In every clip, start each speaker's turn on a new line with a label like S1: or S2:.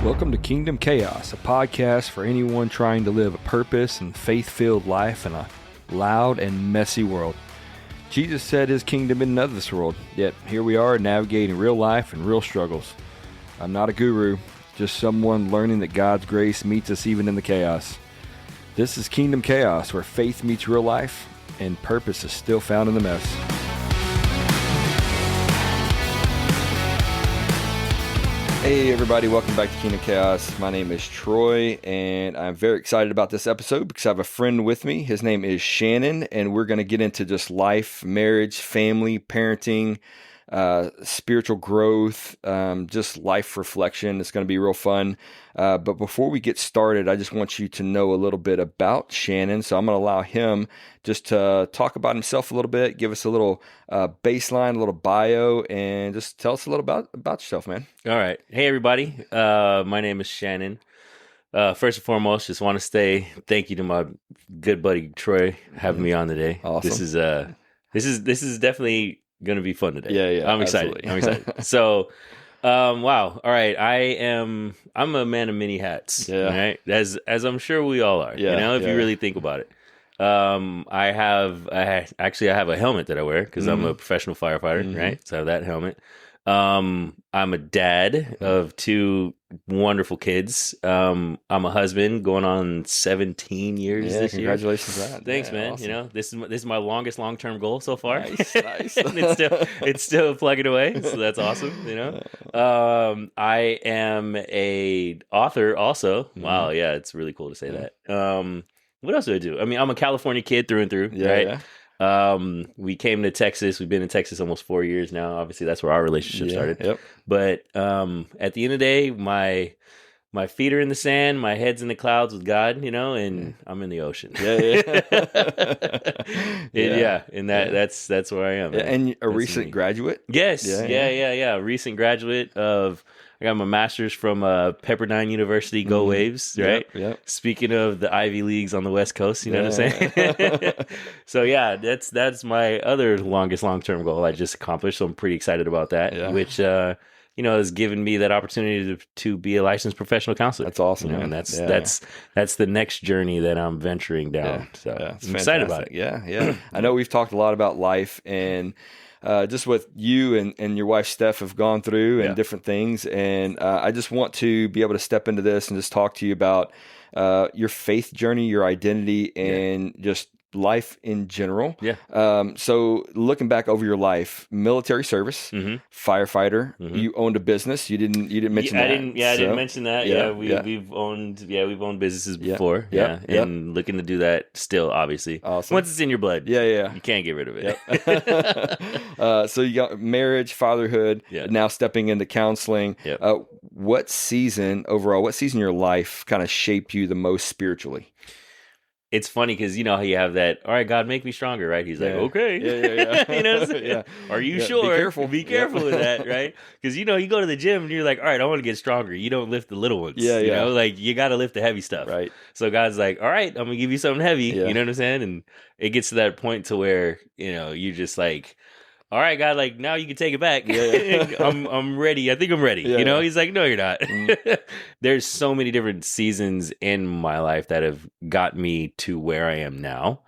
S1: Welcome to Kingdom Chaos, a podcast for anyone trying to live a purpose and faith-filled life in a loud and messy world. Jesus said his kingdom isn't of this world, yet here we are navigating real life and real struggles. I'm not a guru, just someone learning that God's grace meets us even in the chaos. This is Kingdom Chaos, where faith meets real life and purpose is still found in the mess. Hey everybody, welcome back to Kingdom Chaos. My name is Troy, and I'm very excited about this episode because I have a friend with me. His name is Shannon, and we're going to get into just life, marriage, family, parenting, spiritual growth, just life reflection. It's going to be real fun. But before we get started, I just want you to know a little bit about Shannon. So I'm going to allow him just to talk about himself a little bit, give us a little baseline, a little bio, and just tell us a little about yourself, man.
S2: All right. Hey, everybody. My name is Shannon. First and foremost, just want to say thank you to my good buddy Troy having me on today.
S1: Awesome.
S2: This is definitely going to be fun today.
S1: Yeah.
S2: I'm excited. So, wow. All right. I'm a man of many hats.
S1: Yeah.
S2: Right. As I'm sure we all are.
S1: Yeah.
S2: If you really think about it. I have a helmet that I wear because I'm a professional firefighter. Right. So I have that helmet. I'm a dad of two wonderful kids. I'm a husband going on 17 years this year.
S1: Congratulations on that.
S2: Thanks, man.
S1: Awesome.
S2: You know, this is my longest long-term goal so far.
S1: Nice.
S2: And it's still plugging away. So that's awesome. You know, I am a author also. Wow. Yeah. It's really cool to say that. What else do I do? I mean, I'm a California kid through and through, right?
S1: Yeah.
S2: We came to Texas. We've been in Texas almost 4 years now. Obviously, that's where our relationship started.
S1: Yep.
S2: But at the end of the day, my feet are in the sand, my head's in the clouds with God, you know, and I'm in the ocean. And that's where I am.
S1: Yeah, and a recent graduate?
S2: Yes. Yeah. Recent graduate of. I got my master's from Pepperdine University. Go Waves, right?
S1: Yep.
S2: Speaking of the Ivy Leagues on the West Coast, you know what I'm saying? So yeah, that's my other longest long-term goal I just accomplished. So I'm pretty excited about that, which has given me that opportunity to be a licensed professional counselor.
S1: That's awesome, man.
S2: And that's the next journey that I'm venturing down. So I'm excited about it.
S1: Yeah. I know we've talked a lot about life and just what you and your wife Steph have gone through and different things. And I just want to be able to step into this and just talk to you about your faith journey, your identity, and just life in general. So looking back over your life, military service, firefighter, you owned a business. You didn't mention that.
S2: I didn't mention that. We've owned businesses before. And looking to do that still, obviously.
S1: Awesome.
S2: Once it's in your blood. You can't get rid of it.
S1: So you got marriage, fatherhood, now stepping into counseling. What season of your life kind of shaped you the most spiritually?
S2: It's funny because you know how you have that, all right, God, make me stronger, right? He's like, okay. You know what I'm saying? Are you sure? Be careful with that, right? Because, you go to the gym and you're like, all right, I want to get stronger. You don't lift the little ones. You know, like you got to lift the heavy stuff.
S1: Right.
S2: So God's like, all right, I'm going to give you something heavy. You know what I'm saying? And it gets to that point to where, you just like, all right, God, like now you can take it back. I'm ready. I think I'm ready. He's like, no, you're not. There's so many different seasons in my life that have got me to where I am now.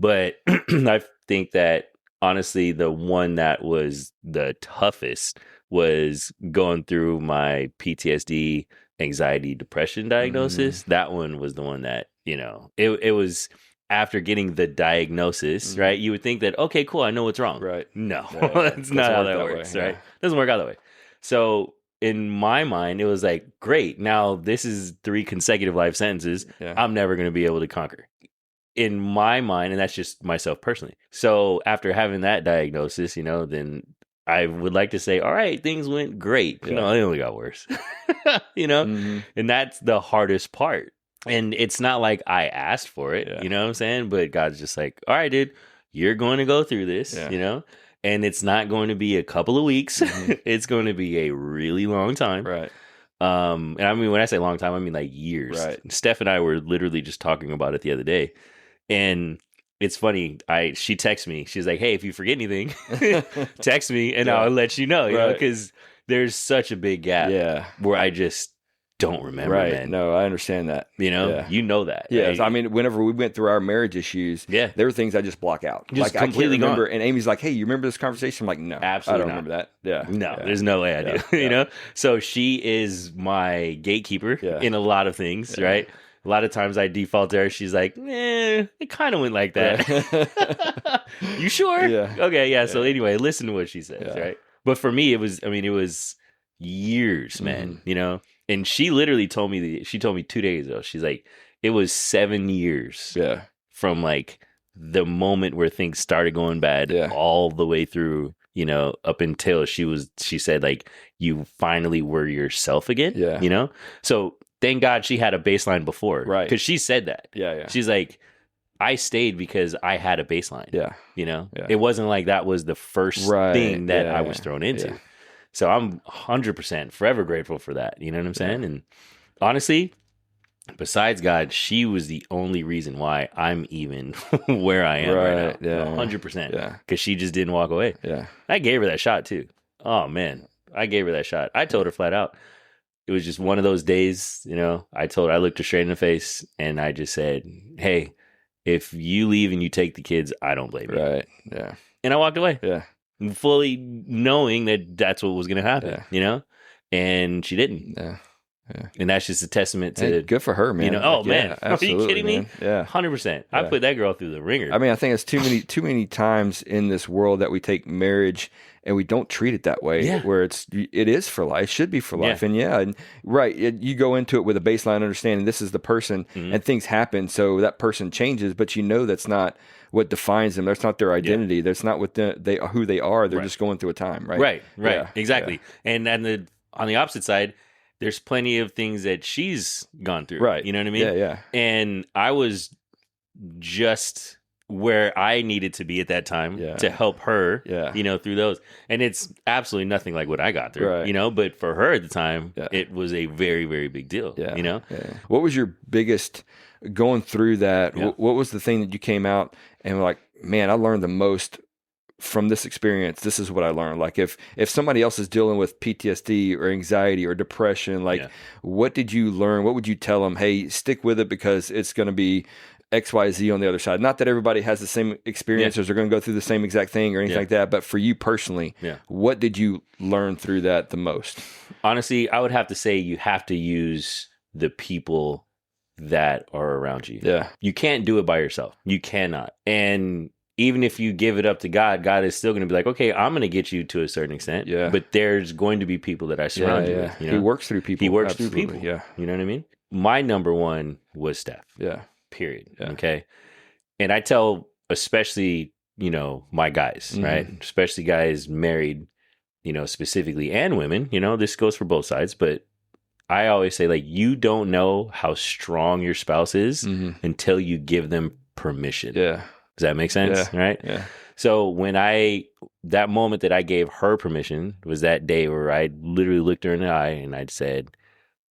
S2: But I think that honestly, the one that was the toughest was going through my PTSD, anxiety, depression diagnosis. That one was the one that, it was after getting the diagnosis, right? You would think that, okay, cool, I know what's wrong.
S1: Right.
S2: No, that's not how that works, right? Doesn't work out that way. So in my mind, it was like, great, now this is 3 consecutive life sentences I'm never going to be able to conquer. In my mind, and that's just myself personally. So after having that diagnosis, then I would like to say, all right, things went great. They only got worse. And that's the hardest part. And it's not like I asked for it, you know what I'm saying? But God's just like, all right, dude, you're going to go through this, and it's not going to be a couple of weeks. It's going to be a really long time.
S1: Right.
S2: And I mean, when I say long time, I mean like years.
S1: Right.
S2: Steph and I were literally just talking about it the other day. And it's funny. She texts me. She's like, hey, if you forget anything, text me and I'll let you know, because there's such a big gap where I just don't remember,
S1: right.
S2: man.
S1: No, I understand that.
S2: You know, you know that.
S1: Yeah.
S2: Right?
S1: I mean, whenever we went through our marriage issues, there were things I just block out.
S2: Just
S1: like
S2: completely
S1: I can't remember.
S2: gone.
S1: And Amy's like, "Hey, you remember this conversation?" I'm like, "No,
S2: Absolutely
S1: I don't
S2: not.
S1: remember that." Yeah.
S2: No, there's no way I do. You know, so she is my gatekeeper in a lot of things, right? A lot of times I default to her. She's like, it kind of went like that. You sure?
S1: Yeah.
S2: Okay, yeah. So anyway, listen to what she says, right? But for me, it was years, man, you know? And she literally told me, she told me 2 days ago, she's like, it was 7 years from like the moment where things started going bad all the way through, you know, up until she said like, you finally were yourself again, you know? So thank God she had a baseline before.
S1: Right.
S2: Because she said that. Yeah. She's like, I stayed because I had a baseline. Yeah. You know? Yeah. It wasn't like that was the first thing that I was thrown into. Yeah. So I'm 100% forever grateful for that. You know what I'm saying? And honestly, besides God, she was the only reason why I'm even where I am right now. Yeah. 100%. Yeah. Because she just didn't walk away. Yeah. I gave her that shot too. Oh, man. I gave her that shot. I told her flat out. It was just one of those days, you know, I looked her straight in the face and I just said, hey, if you leave and you take the kids, I don't blame you. Right. Yeah. And I walked away. Yeah. Fully knowing that that's what was going to happen, you know? And she didn't. Yeah. Yeah. And that's just a testament to...
S1: Hey, good for her, man.
S2: You know, man. Are you kidding me? Yeah. 100%. I put that girl through the ringer.
S1: I mean, I think it's too many times in this world that we take marriage and we don't treat it that way, where it is for life, should be for life. And you go into it with a baseline understanding, this is the person, and things happen, so that person changes, but you know that's not what defines them. That's not their identity. That's not what who they are. They're just going through a time, right?
S2: Right. Yeah. Exactly. Yeah. And on the opposite side, there's plenty of things that she's gone through. Right. You know what I mean? Yeah. And I was just where I needed to be at that time to help her, you know, through those. And it's absolutely nothing like what I got through, you know, but for her at the time, it was a very, very big deal, you know? Yeah.
S1: What was your biggest going through that? Yeah. What was the thing that you came out and were like, man, I learned the most from this experience? This is what I learned. Like if somebody else is dealing with PTSD or anxiety or depression, like what did you learn? What would you tell them? Hey, stick with it because it's going to be XYZ on the other side. Not that everybody has the same experiences or going to go through the same exact thing or anything like that, but for you personally, what did you learn through that the most?
S2: Honestly, I would have to say you have to use the people that are around you. Yeah. You can't do it by yourself. You cannot. And even if you give it up to God, God is still going to be like, okay, I'm going to get you to a certain extent. Yeah. But there's going to be people that I surround you with. You know?
S1: He works through people.
S2: He works through people. Yeah. You know what I mean? My number one was Steph.
S1: Yeah.
S2: Period. Yeah. Okay. And I tell, especially, you know, my guys, right? Especially guys married, you know, specifically, and women, you know, this goes for both sides, but I always say, like, you don't know how strong your spouse is until you give them permission. Yeah. Does that make sense? Yeah. Right? Yeah. So that moment that I gave her permission was that day where I literally looked her in the eye and I'd said,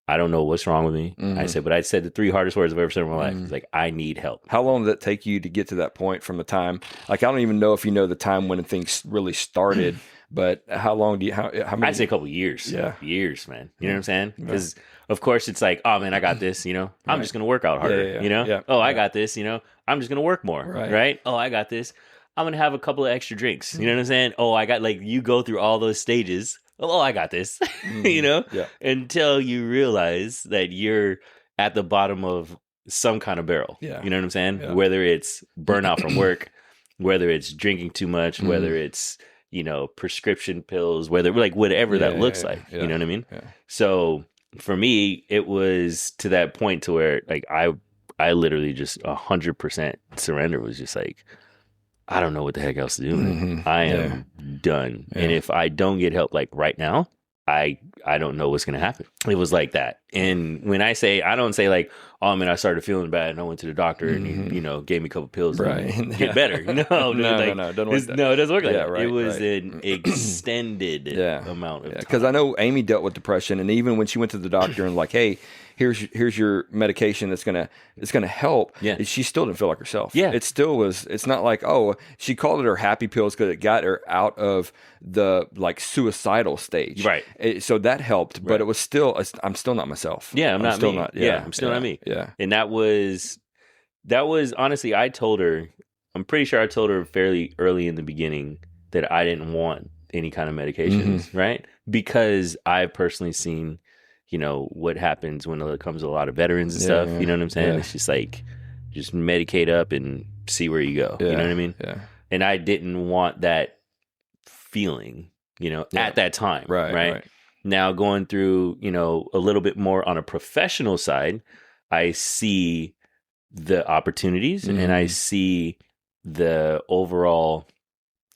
S2: I don't know what's wrong with me. I said, but I said the 3 hardest words I've ever said in my life. It's like, I need help.
S1: How long did it take you to get to that point from the time? Like, I don't even know if you know the time when things really started, but how long do you, how many?
S2: I'd say a couple of years. Yeah. Years, man. You know what I'm saying? Because, of course, it's like, oh, man, I got this, you know? I'm just going to work out harder, you know? Yeah. Oh, I got this, you know? I'm just going to work more, right? Oh, I got this. I'm going to have a couple of extra drinks. You know what I'm saying? Oh, I got, like, you go through all those stages. Oh, I got this, you know, until you realize that you're at the bottom of some kind of barrel. Yeah. You know what I'm saying? Yeah. Whether it's burnout from work, whether it's drinking too much, whether it's, you know, prescription pills, whether like whatever that looks like, you know what I mean? Yeah. So for me, it was to that point to where like I literally just 100% surrender was just like, I don't know what the heck else to do. I am done. Yeah. And if I don't get help like right now, I don't know what's going to happen. It was like that. And when I don't say like, oh man, I started feeling bad and I went to the doctor and he, you know, gave me a couple pills and get better. No,
S1: no, doesn't work that.
S2: No, it doesn't work like that. Right, it was an extended amount of time.
S1: Because I know Amy dealt with depression, and even when she went to the doctor and like, hey, here's your medication that's gonna help. Yeah. She still didn't feel like herself. Yeah. It still was. It's not like, oh, she called it her happy pills because it got her out of the like suicidal stage. Right. So that helped, but it was still, I'm still not myself. myself.
S2: Yeah, I'm
S1: still
S2: me.
S1: not.
S2: I'm still not me.
S1: Yeah.
S2: And that was honestly, I told her, I'm pretty sure I told her fairly early in the beginning that I didn't want any kind of medications, right? Because I've personally seen, what happens when it comes to a lot of veterans and stuff. You know what I'm saying? It's just like, just medicate up and see where you go. You know what I mean?
S1: Yeah.
S2: And I didn't want that feeling, at that time. Right. Now going through, a little bit more on a professional side, I see the opportunities and I see the overall,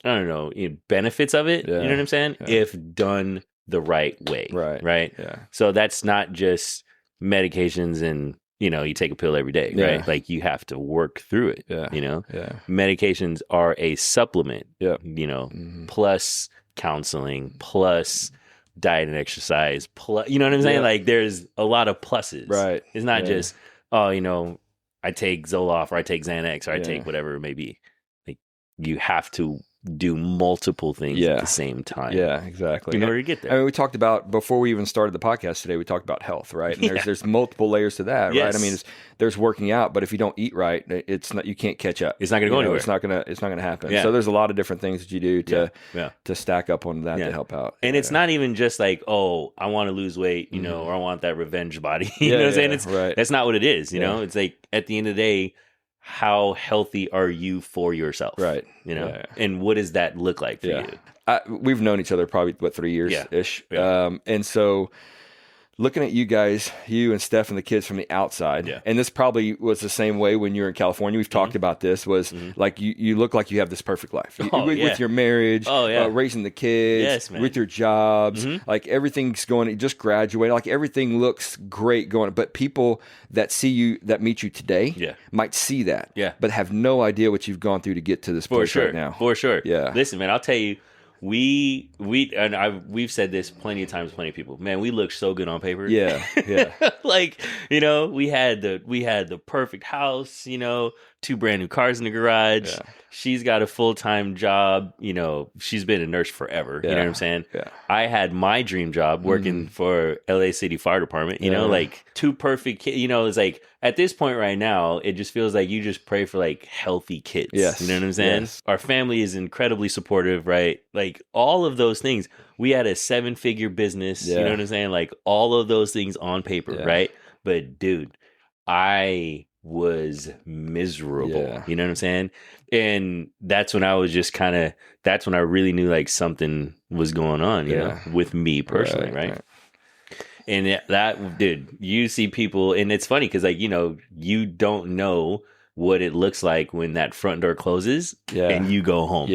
S2: I don't know, benefits of it.
S1: Yeah.
S2: You know what I'm saying?
S1: Yeah.
S2: If done the right way. Right.
S1: Yeah.
S2: So that's not just medications and, you take a pill every day, right? Like you have to work through it.
S1: Yeah.
S2: Medications are a supplement,
S1: Mm-hmm.
S2: plus counseling, plus diet and exercise, plus, you know what I'm saying? Like there's a lot of pluses.
S1: Right.
S2: It's not just, I take Zoloft or I take Xanax or I take whatever it may be. Like you have to do multiple things at the same time.
S1: Yeah, exactly.
S2: In order to get there.
S1: I mean, we talked about, before we even started the podcast today, we talked about health, right? And there's multiple layers to that, right? I mean, there's working out, but if you don't eat right, it's not, you can't catch up.
S2: It's not going to go anywhere.
S1: It's not going to happen. So there's a lot of different things that you do to stack up on that to help out.
S2: And it's not even just like, oh, I want to lose weight, or I want that revenge body. You know what I'm saying? That's not what it is, you know? It's like, at the end of the day, how healthy are you for yourself?
S1: Right.
S2: And what does that look like for you?
S1: We've known each other probably, 3 years-ish. And so looking at you guys, you and Steph and the kids from the outside, and this probably was the same way when you were in California. We've talked about this, was like you look like you have this perfect life. With your marriage, raising the kids, with your jobs, like everything's going, just graduated, like everything looks great going. But people that see you, that meet you today, might see that, but have no idea what you've gone through to get to this place right now.
S2: For sure.
S1: Yeah.
S2: Listen, man, I'll tell you, we've said this plenty of times, plenty of people, man, we look so good on paper. Like, we had the perfect house, 2 brand new cars in the garage. She's got a full-time job. She's been a nurse forever. You know what I'm saying? I had my dream job working for LA City Fire Department, like 2 perfect kids. It's like at this point right now, it just feels like you just pray for like healthy kids. You know what I'm saying? Our family is incredibly supportive, right? Like all of those things. We had a 7-figure business, you know what I'm saying? Like all of those things on paper, right? But dude, I was miserable. You know what I'm saying? And that's when I was just that's when I really knew like something was going on, you know, with me personally, right? And that, dude, you see people, and it's funny because, like, you don't know what it looks like when that front door closes and you go home.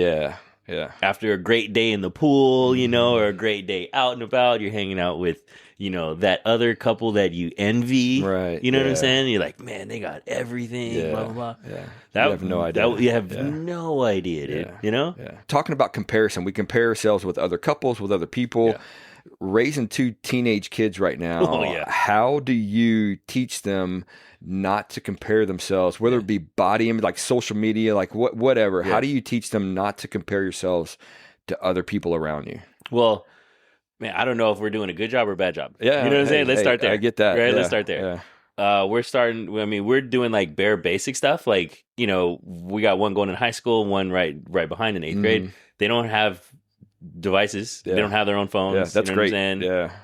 S2: After a great day in the pool, or a great day out and about, you're hanging out with, that other couple that you envy. Right. You know what I'm saying? You're like, man, they got everything, blah, blah, blah.
S1: You have no idea.
S2: You have no idea, dude.
S1: Talking about comparison, we compare ourselves with other couples, with other people. Raising 2 teenage kids right now, how do you teach them not to compare themselves, whether it be body image, like social media, like whatever? How do you teach them not to compare yourselves to other people around you?
S2: Well, man, I don't know if we're doing a good job or a bad job. You know what I'm saying? Let's start there.
S1: I get that.
S2: Right? Let's start there. We're doing like bare basic stuff. Like, we got one going in high school, one right behind in 8th grade. They don't have devices. They don't have their own phones.
S1: That's great.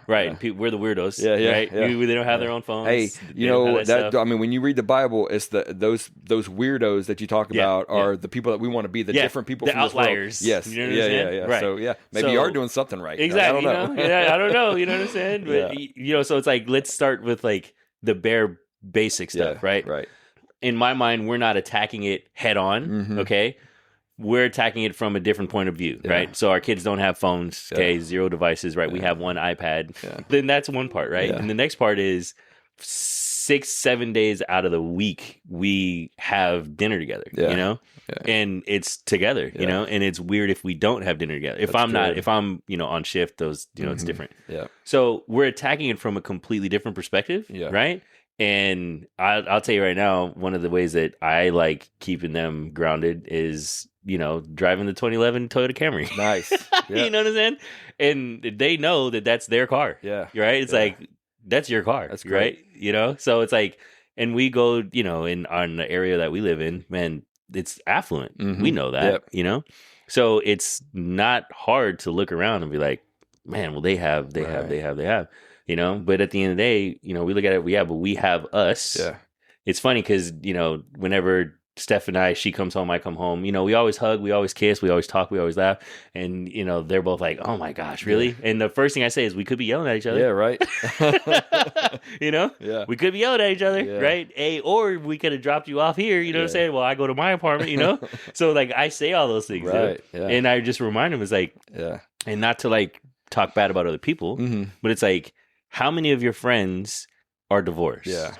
S2: Right. We're the weirdos. Right. They don't have their own phones.
S1: Hey, I mean, when you read the Bible, it's those weirdos that you talk about are the people that we want to be, the different people,
S2: the
S1: from
S2: outliers.
S1: This world. Yes.
S2: You know what I'm saying? Right.
S1: So maybe you are doing something right.
S2: Exactly.
S1: I don't know.
S2: I don't know. You know what I'm saying? But so it's like, let's start with like the bare basic stuff. Right. In my mind, we're not attacking it head on. Okay. We're attacking it from a different point of view, right? So our kids don't have phones, 0 devices, right? We have one iPad. Then that's one part, right? And the next part is 6-7 days out of the week, we have dinner together, and it's together, and it's weird if we don't have dinner together. If I'm on shift, those, it's different. So we're attacking it from a completely different perspective, right? And I'll tell you right now, one of the ways that I like keeping them grounded is, driving the 2011 Toyota Camry.
S1: Nice.
S2: You know what I'm saying? And they know that that's their car. Right? It's like, that's your car. That's great. Right? You know, so it's like, and we go, you know, on the area that we live in, man, it's affluent. Mm-hmm. We know that, you know, so it's not hard to look around and be like, man, well, they have, you know, but at the end of the day, you know, we look at it, but we have us. Yeah. It's funny because, you know, whenever Steph and I, she comes home, I come home, you know, we always hug, we always kiss, we always talk, we always laugh. And, you know, they're both like, oh my gosh, really? Yeah. And the first thing I say is we could be yelling at each other.
S1: Yeah, right.
S2: You know? Yeah. We could be yelling at each other, right? Or we could have dropped you off here, you know what I'm saying? Well, I go to my apartment, you know? So, like, I say all those things. Right. Yeah. And I just remind them, it's like, and not to, like, talk bad about other people, but it's like, how many of your friends are divorced? Yeah.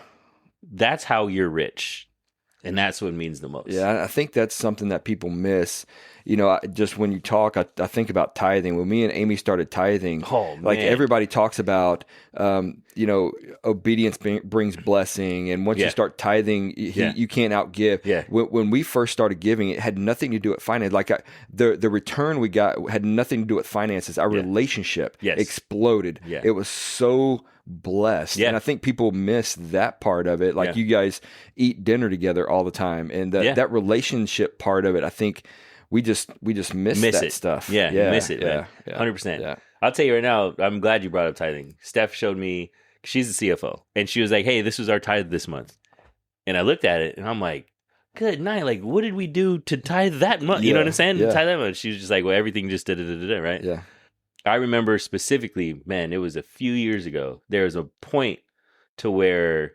S2: That's how you're rich. And that's what means the most.
S1: Yeah, I think that's something that people miss. You know, just when you talk, I think about tithing. When me and Amy started tithing, like everybody talks about, you know, obedience brings blessing. And once you start tithing, you can't outgive. Yeah. When we first started giving, it had nothing to do with finance. Like the return we got had nothing to do with finances. Our relationship exploded. Yeah. It was so blessed. Yeah. And I think people miss that part of it. Like you guys eat dinner together all the time. And that relationship part of it, I think we just miss that
S2: it.
S1: Stuff.
S2: Yeah, you miss it, man. 100%. Yeah. I'll tell you right now, I'm glad you brought up tithing. Steph showed me, she's the CFO, and she was like, hey, this was our tithe this month. And I looked at it and I'm like, good night. Like, what did we do to tithe that month? You know what I'm saying? Yeah. Tithe that month. She was just like, well, everything just da-da-da-da-da, right? Yeah. I remember specifically, man, it was a few years ago. There was a point to where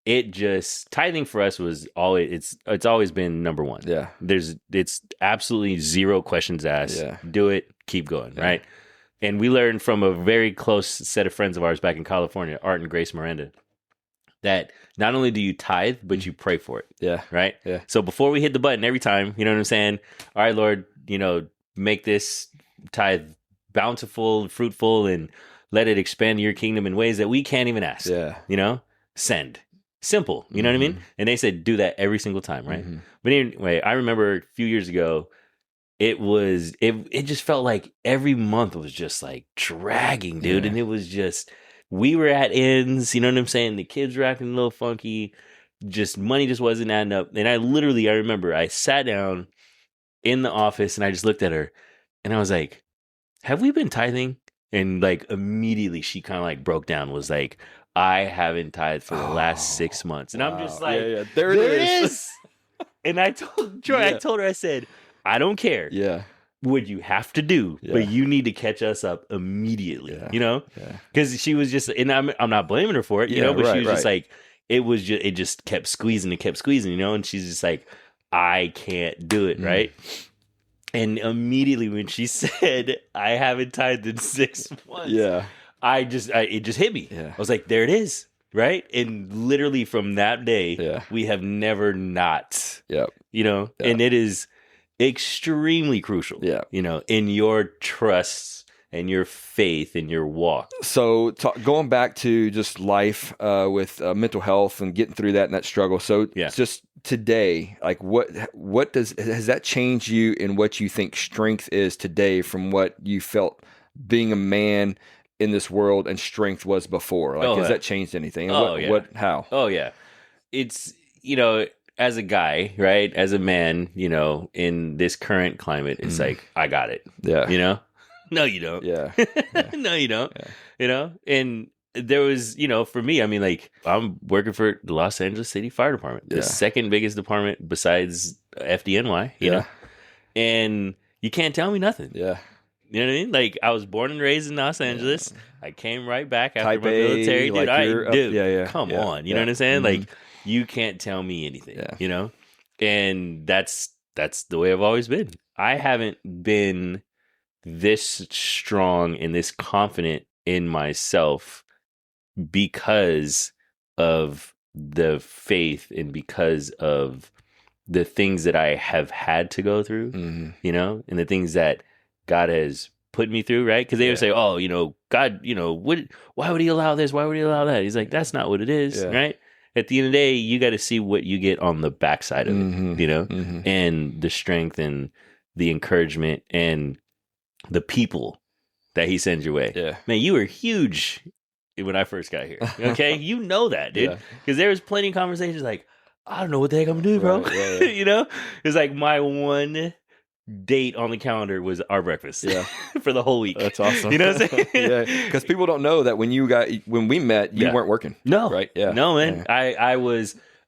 S2: it just, tithing for us was always, it's always been number one. Yeah. It's absolutely zero questions asked. Yeah. Do it, keep going, right? And we learned from a very close set of friends of ours back in California, Art and Grace Miranda, that not only do you tithe, but you pray for it. Yeah. Right? Yeah. So before we hit the button every time, you know what I'm saying? All right, Lord, you know, make this tithe bountiful, fruitful, and let it expand your kingdom in ways that we can't even ask. Yeah. You know? Send. Simple. You know what I mean? And they said do that every single time, right? But anyway, I remember a few years ago, it just felt like every month was just like dragging, dude. And it was just, we were at ends, you know what I'm saying? The kids were acting a little funky. Just money just wasn't adding up. And I remember I sat down in the office and I just looked at her and I was like, have we been tithing? And like immediately she kind of like broke down, was like, I haven't tithed for the last 6 months. And I'm just like, there it is. And I told Troy, I told her, I said, I don't care. Yeah. What you have to do, but you need to catch us up immediately, you know? Because she was just, and I'm not blaming her for it, you know, but she was just like, it just kept squeezing and kept squeezing, you know? And she's just like, I can't do it, right? And immediately when she said, I haven't tithed in 6 months, it just hit me. Yeah. I was like, there it is, right? And literally from that day, we have never not, you know, and it is extremely crucial, you know, in your trust and your faith and your walk. So going back to just life with mental health and getting through that and that struggle. So just today, like has that changed you in what you think strength is today from what you felt being a man in this world and strength was before? Like, has that changed anything? How? Oh yeah. It's, you know, as a guy, right? As a man, you know, in this current climate, it's like, I got it. Yeah. You know? No, you don't. Yeah. No, you don't. Yeah. You know? And there was, you know, for me, I mean, like, I'm working for the Los Angeles City Fire Department, the second biggest department besides FDNY, you know? And you can't tell me nothing. Yeah. You know what I mean? Like, I was born and raised in Los Angeles. I came right back after my military. Dude, come on. You know what I'm saying? Like, you can't tell me anything, you know? And that's the way I've always been. I haven't been this strong and this confident in myself because of the faith and because of the things that I have had to go through, you know, and the things that God has put me through, right? Because they would say, oh, you know, God, you know, why would he allow this? Why would he allow that? He's like, that's not what it is, right? At the end of the day, you got to see what you get on the backside of it, you know, and the strength and the encouragement and the people that he sends your way. Yeah. Man, you were huge when I first got here. Okay, you know that, dude, because there was plenty of conversations like, I don't know what the heck I'm gonna do, bro. Right, you know, it's like my one date on the calendar was our breakfast for the whole week.
S1: That's awesome.
S2: You know what I'm saying?
S1: Yeah, because people don't know that when we met, you weren't working.
S2: No,
S1: right? Yeah,
S2: no, man.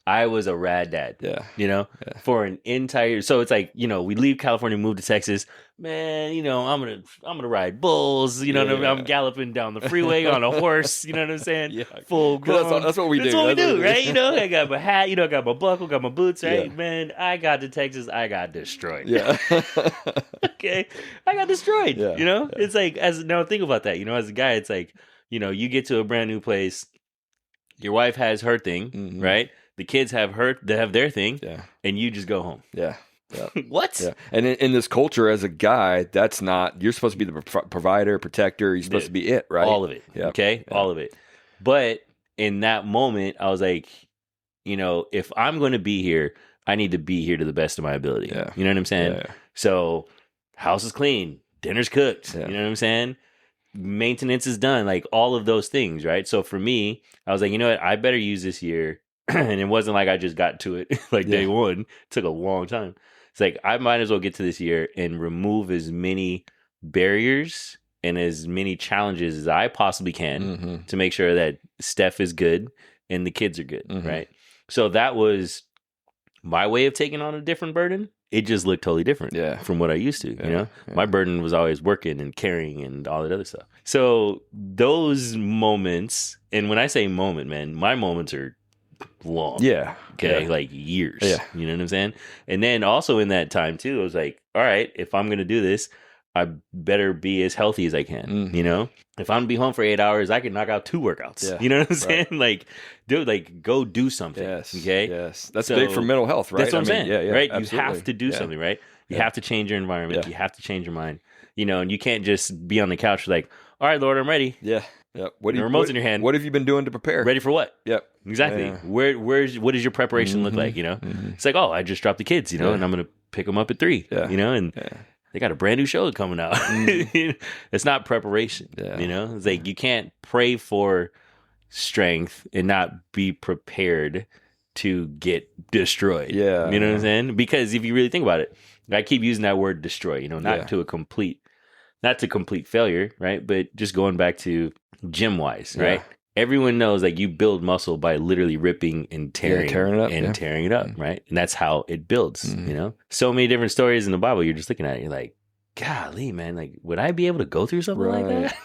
S2: I was a rad dad.
S1: Yeah,
S2: you know, for an entire. So it's like, you know, we leave California, move to Texas. Man, you know, I'm gonna ride bulls. You know, what I mean? I'm galloping down the freeway on a horse. You know what I'm saying?
S1: Yeah,
S2: full grown.
S1: That's what we do.
S2: That's what we do, right? You know, I got my hat. You know, I got my buckle, got my boots. Right, man. I got to Texas. I got destroyed.
S1: Yeah.
S2: Okay, I got destroyed. Yeah. You know, it's like now think about that. You know, as a guy, it's like, you know, you get to a brand new place. Your wife has her thing, right? The kids have their thing, and you just go home. Yeah. What?
S1: Yeah. And in this culture, as a guy, that's not. You're supposed to be the provider, protector. You're supposed to be it, right?
S2: All of it. Yeah. Okay, all of it. But in that moment, I was like, you know, if I'm going to be here, I need to be here to the best of my ability. Yeah. You know what I'm saying? Yeah. So, house is clean, dinner's cooked. Yeah. You know what I'm saying? Maintenance is done, like all of those things, right? So for me, I was like, you know what? I better use this year. And it wasn't like I just got to it like day one. It took a long time. It's like I might as well get to this year and remove as many barriers and as many challenges as I possibly can to make sure that Steph is good and the kids are good, right? So that was my way of taking on a different burden. It just looked totally different from what I used to, you know? My burden was always working and carrying and all that other stuff. So those moments, and when I say moment, man, my moments are long. Yeah. Okay. Yeah. Like years. Yeah. You know what I'm saying? And then also in that time too, I was like, all right, if I'm going to do this, I better be as healthy as I can. You know, if I'm going to be home for 8 hours, I can knock out 2 workouts. Yeah. You know what I'm saying? Like, dude, like go do something. Yes. Okay.
S1: Yes. That's big for mental health, right?
S2: That's what I'm saying. Yeah. Right. Absolutely. You have to do something, right? You have to change your environment. You have to change your mind, you know, and you can't just be on the couch like, all right, Lord, I'm ready.
S1: Yeah. Yep.
S2: The remote's in your hand.
S1: What have you been doing to prepare?
S2: Ready for what?
S1: Yep.
S2: Exactly. Yeah. What does your preparation look like? You know, it's like, oh, I just dropped the kids, you know, and I'm going to pick them up at 3, you know, and they got a brand new show coming out. It's not preparation. You know, it's like you can't pray for strength and not be prepared to get destroyed. Yeah. You know what I'm saying? Because if you really think about it, I keep using that word destroy, you know, not to complete failure, right? But just going back to gym wise, right? Everyone knows like you build muscle by literally ripping and tearing it up, right? And that's how it builds, you know? So many different stories in the Bible, you're just looking at it, you're like, golly, man, like, would I be able to go through something like that?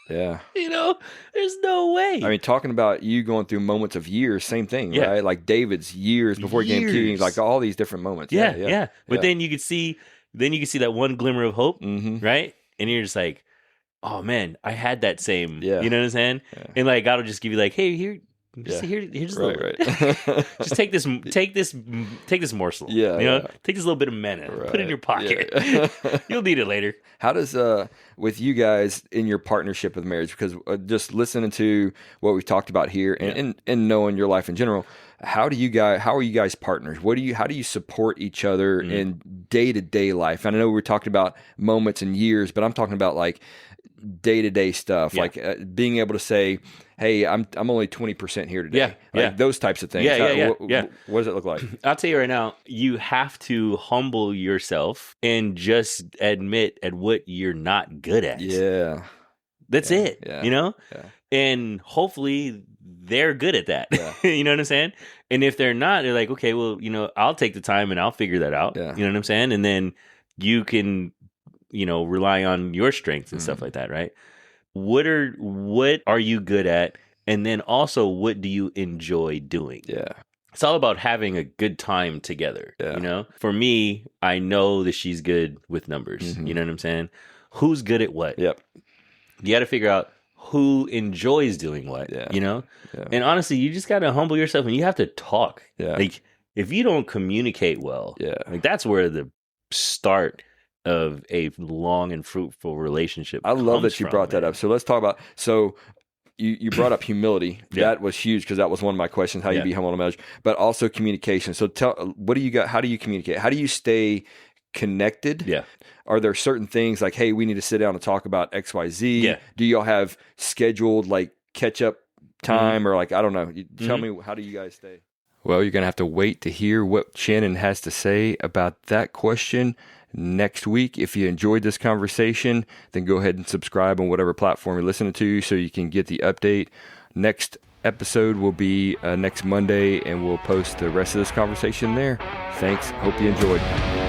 S1: Yeah.
S2: You know, there's no way.
S1: I mean, talking about you going through moments of years, same thing, right? Like David's years before he became king, like all these different moments.
S2: Yeah. But then you could see that one glimmer of hope, right? And you're just like, oh man, I had that same, you know what I'm saying? Yeah. And like God will just give you like, hey, here's just a little bit. Just take this morsel. Yeah, you know, take this little bit of manna, put it in your pocket. You'll need it later.
S1: How does with you guys in your partnership with marriage? Because just listening to what we've talked about here and knowing your life in general, how are you guys partners? How do you support each other in day-to-day life? And I know we're talking about moments and years, but I'm talking about like day-to-day stuff, like being able to say, hey, I'm only 20% here today. Those types of things. What does it look like?
S2: I'll tell you right now, you have to humble yourself and just admit at what you're not good at. Yeah. That's it. Yeah. You know? Yeah. And hopefully they're good at that. Yeah. You know what I'm saying? And if they're not, they're like, okay, well, you know, I'll take the time and I'll figure that out. Yeah. You know what I'm saying? And then you can, you know, rely on your strengths and stuff like that, right? What are you good at? And then also, what do you enjoy doing? Yeah. It's all about having a good time together. Yeah. You know, for me, I know that she's good with numbers. You know what I'm saying? Who's good at what? Yep. You got to figure out who enjoys doing what, you know? Yeah. And honestly, you just got to humble yourself and you have to talk. Yeah. Like, if you don't communicate well, like that's where the start of a long and fruitful relationship
S1: I love that you brought that up. So let's talk about, you brought up humility. That was huge because that was one of my questions, how you be humble to measure, but also communication. So what do you got? How do you communicate? How do you stay connected? Yeah. Are there certain things like, hey, we need to sit down and talk about XYZ? Yeah. Do y'all have scheduled like catch up time or like, I don't know. Tell me, how do you guys stay? Well, you're going to have to wait to hear what Shannon has to say about that question next week. If you enjoyed this conversation, then go ahead and subscribe on whatever platform you're listening to so you can get the update. Next episode will be next Monday, and we'll post the rest of this conversation there. Thanks. Hope you enjoyed.